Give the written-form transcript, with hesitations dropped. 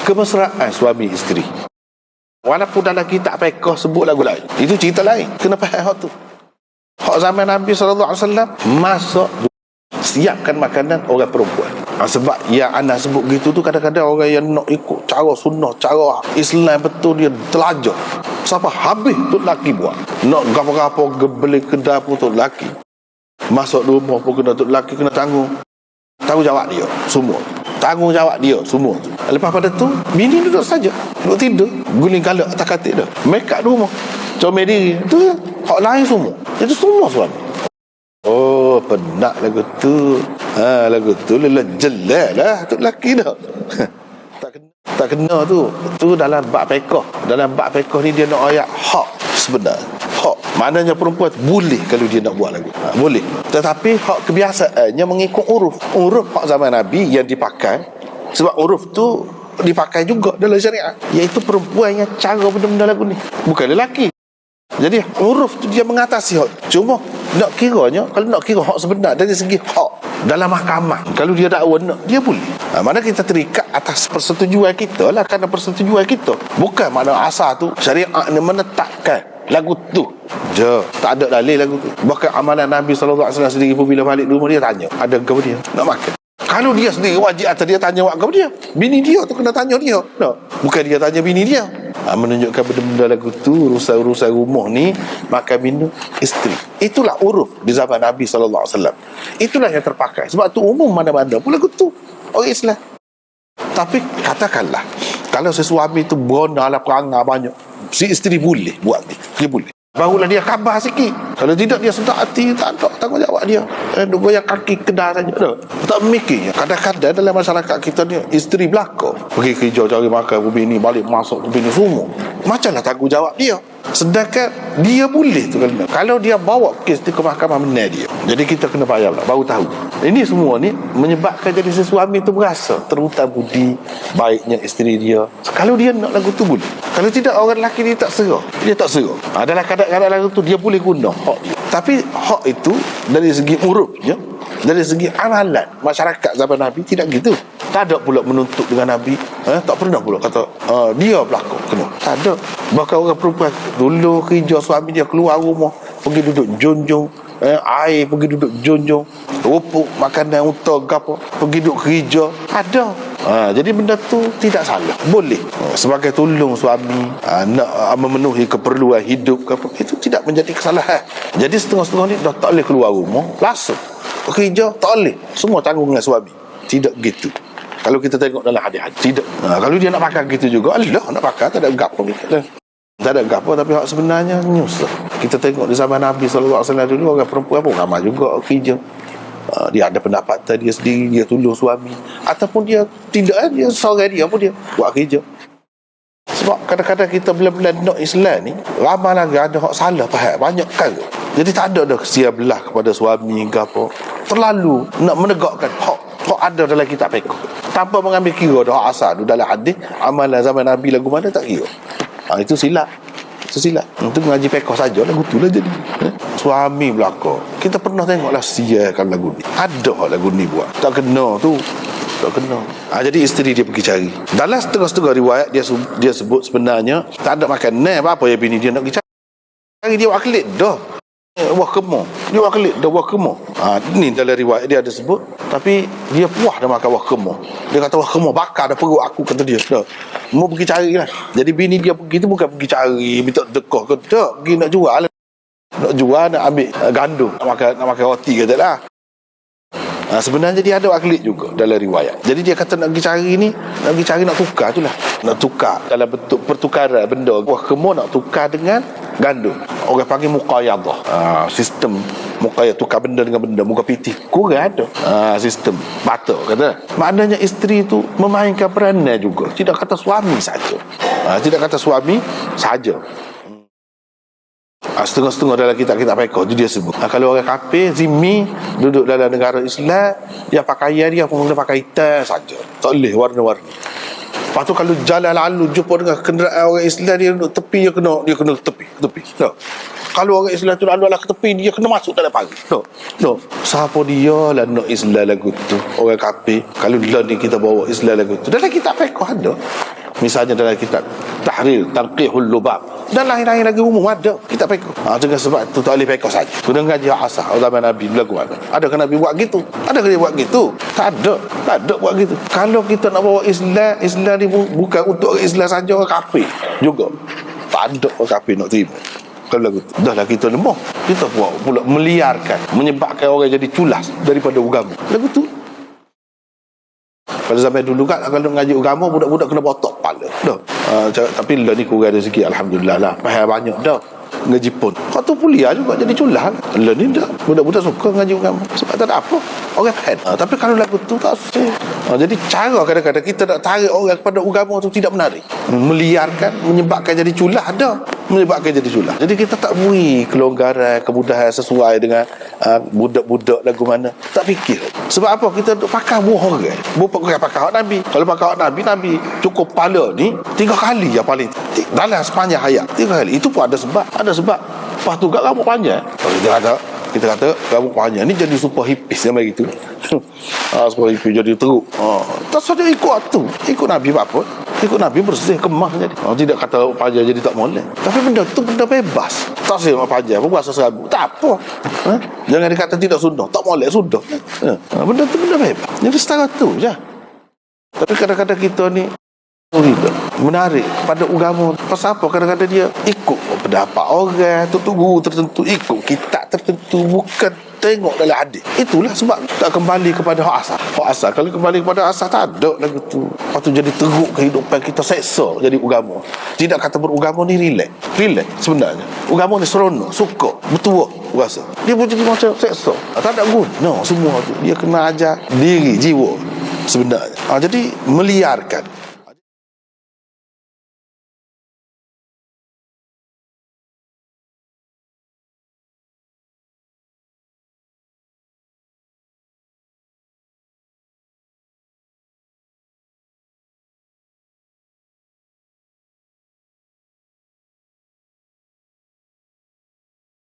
kemesraan suami isteri. Walaupun dalam kitab fiqh sebut lagu lain, itu cerita lain. Kena faham hak tu. Hak zaman Nabi SAW, masak, siapkan makanan orang perempuan. Sebab yang anda sebut gitu tu, kadang-kadang orang yang nak ikut cara sunnah, cara Islam betul, dia terlajar. Sampai habis tu lelaki buat. Nak apa-apa beli kedai pun tu lelaki. Masuk rumah pun kena tu lelaki, kena tanggungjawab dia semua. Tanggungjawab dia semua. Lepas pada tu, bini duduk saja, duduk tidur, guling galak atas katil dah. Make up di rumah, comel diri. Itu hak lain semua. Itu semua suami. Oh, penat lagu tu. Lagu tu lelah jelek lah tu lelaki dah. Tak kena tu. Tu dalam bab fiqh. Dalam bab fiqh ni dia nak ayat hak sebenar. Hak. Maknanya perempuan boleh kalau dia nak buat lagu. Boleh. Tetapi hak kebiasaannya mengikut uruf. Uruf hak zaman Nabi yang dipakai. Sebab uruf tu dipakai juga dalam syariat. Iaitu perempuan yang cara benda-benda lagu ni. Bukan lelaki. Jadi uruf tu dia mengatasi hak. Cuma nak kiranya, kalau nak kira hak sebenar dari segi hak dalam mahkamah, kalau dia dakwa nak, dia boleh. Mana kita terikat atas persetujuan kita lah, kerana persetujuan kita. Bukan mana asal tu syariat ni menetapkan lagu tu je, tak ada dalil lagu tu. Bahkan amalan Nabi SAW sendiri pun bila balik rumah dia tanya, ada ke dia nak makan. Kalau dia sendiri wajib atas dia tanya ke dia. Bini dia tu kena tanya dia. No. Bukan dia tanya bini dia. Menunjukkan benda-benda lagu tu, urusan-urusan rumah ni, makan minum isteri. Itulah uruf di zaman Nabi SAW. Itulah yang terpakai. Sebab tu umum mana-mana pun lagu tu orang Islam. Tapi katakanlah, kalau sesuami tu beronah lah, perangai banyak, si isteri boleh buat ni. Dia boleh. Barulah dia khabar sikit. Kalau tidak, dia sedar hati, tak ada tanggungjawab dia. Duk goyang kaki kedai saja. Tak memikirnya. Kadang-kadang dalam masyarakat kita ni, isteri belakang pergi kerja cari makan, bini balik masuk, bini semua. Macamlah tanggungjawab dia. Sedangkan dia boleh tu kalau dia bawa kes tu ke mahkamah benar dia. Jadi kita kena bayar lah, baru tahu. Ini semua ni menyebabkan jadi sesuami tu berasa terutam budi baiknya isteri dia. Kalau dia nak lagu tu boleh. Kalau tidak, orang lelaki dia tak serah. Dia tak serah. Dalam kadang-kadang lagu tu dia boleh guna hak dia. Tapi hak itu dari segi urufnya, dari segi amalan masyarakat zaman Nabi tidak gitu. Tak ada pula menuntut dengan Nabi. Tak pernah pula kata dia berlaku kena. Tak ada. Bahkan orang perempuan dulu kerja suami dia keluar rumah, pergi duduk junjung, air pergi duduk junjung, rupuk makanan untuk apa, pergi duduk kerja. Ada. Jadi benda tu tidak salah. Boleh. Sebagai tolong suami, nak memenuhi keperluan hidup ke apa, itu tidak menjadi kesalahan. Jadi setengah-setengah ni dah tak boleh keluar rumah, langsung kerja tak boleh. Semua tanggung dengan suami. Tidak gitu. Kalau kita tengok dalam hadis-hadis, tidak. Kalau dia nak pakai gitu juga, Allah nak pakai, tak ada gapo kita. Tak ada gapo, tapi hak sebenarnya nyusah. Kita tengok di zaman Nabi SAW dulu, orang perempuan pun ramai juga kerja. Dia ada pendapatan dia sendiri, dia tolong suami. Ataupun dia tidak, dia seorang dia pun dia buat kerja. Sebab kadang-kadang kita bila-bila nak Islam ni, ramai lagi ada hak salah faham, banyak kan. Jadi tak ada dah kesia belah kepada suami ke apa. Terlalu nak menegakkan hak ada dalam kitab fiqh, tanpa mengambil kira dah asal tu dalam hadis amalan zaman Nabi lagu mana tak kira. Itu silap. Itu silap. Itu mengaji fiqh saja lagu tu lah jadi. Suami belaka, kita pernah tengoklah siakan lagu ni. Ada lagu ni buat. Tak kena tu. Tak kena. Jadi isteri dia pergi cari. Dalam setengah-setengah riwayat dia sebut sebenarnya tak ada makan apa yang bini dia nak pergi cari. Dia buat kelik dah. Wah kemo. Dia buat kelik dah wah kemo. Ni dalam riwayat dia ada sebut. Tapi dia puas dah makan wah kemo. Dia kata wah kemo bakar dah perut aku, kata dia. Dah. Mau pergi cari lah. Jadi bini dia pergi tu bukan pergi cari minta dekah ke tak. Pergi nak jual lah. Nak jual, nak ambil gandum. Nak makan roti kata lah. Sebenarnya dia ada akhlak juga dalam riwayat. Jadi dia kata nak pergi cari ni, nak pergi cari nak tukar tu lah. Nak tukar dalam bentuk pertukaran benda. Wah kemo nak tukar dengan gandum. Orang panggil muqayadah. Sistem muqayadah, tukar benda dengan benda. Muka pitih kurang ada. Sistem batal kata. Maknanya isteri tu memainkan peranan juga. Tidak kata suami saja. Tidak kata suami saja. Setengah-setengah dalam kitab-kitab fiqh tu dia sebut. Kalau orang kafir zimmi duduk dalam negara Islam, dia pakaian dia pun pakai hitam saja, tak boleh warna-warni. Lepas tu kalau jalan lalu jumpa dengan kenderaan orang Islam, dia duduk tepi, dia kena tepi. No. Kalau orang Islam tu lalu ke tepi, dia kena masuk dalam pagar. No. Siapa dia lah nak Islam lagu tu? Orang kafir. Kalau lah ni kita bawa Islam lagu tu, dalam kitab fiqh ada. Misalnya dalam kitab Tahrir Tanqihul Lubab dan lain-lain lagi umum ada kitab fiqh. Dengan sebab itu tak boleh fiqh saja. Kena ngaji asah zaman Nabi berlaku mana. Adakah Nabi buat gitu? Adakah dia buat gitu? Tak ada. Tak ada buat gitu. Kalau kita nak bawa Islam, Islam ni bukan untuk Islam saja, orang kafir juga. Tak ada orang kafir nak terima. Kalau lagu tu dah lah kita lemah, kita buat pula meliarkan, menyebabkan orang jadi culas daripada agama. Lagu tu pada zaman dulu kan, kalau ngaji agama budak-budak kena botok kepala dah. Tapi lah ni kurang rezeki, alhamdulillah lah, faham banyak dah ngaji pun. Kau tu kuliah juga jadi culas. Lah ni dah budak-budak suka ngaji agama sebab tak ada apa, orang faham. Tapi kalau lagu tu tak sih. Jadi cara kadang-kadang kita nak tarik orang kepada agama tu tidak menarik, meliarkan, menyebabkan jadi culas dah, menyebabkan jadi culas. Jadi kita tak beri kelonggaran, kemudahan sesuai dengan budak-budak lagu mana. Tak fikir. Sebab apa? Kita duk pakai buah orang. Bukan pakai hak Nabi. Kalau pakai hak Nabi, Nabi cukup pala ni 3 kali yang paling dalam sepanjang hayat. 3 kali. Itu pun ada sebab. Ada sebab. Lepas tu kat rambut panjang. Kita kata rambut panjang ni jadi super hipis yang begitu. Super hipis jadi teruk. Tak saja ikut tu. Ikut Nabi apa? Ikut Nabi bersih kemah jadi. Tidak kata rambut panjang jadi tak boleh. Tapi benda tu benda bebas. Tak sih rambut panjang pun puasa serabu. Tak apa. Jangan dikata tidak sunnah. Tak boleh sunnah. Benda tu benda bebas. Jadi setara tu je. Tapi kadang-kadang kita ni menarik pada agama. Pasal apa? Kadang-kadang dia ikut pendapat orang, guru tertentu, ikut kitab tertentu, bukan tengok dalam hadis. Itulah sebab tak kembali kepada hak asal. Hak asal, kalau kembali kepada asal tak ada lagu tu. Lepas tu jadi teruk kehidupan kita, seksa jadi agama. Tidak kata beragama ni relax sebenarnya. Agama ni seronok, suka, bertuah rasa. Dia pun jadi macam seksa. Tak ada guna semua tu. Dia kena ajar diri, jiwa sebenarnya. Jadi meliarkan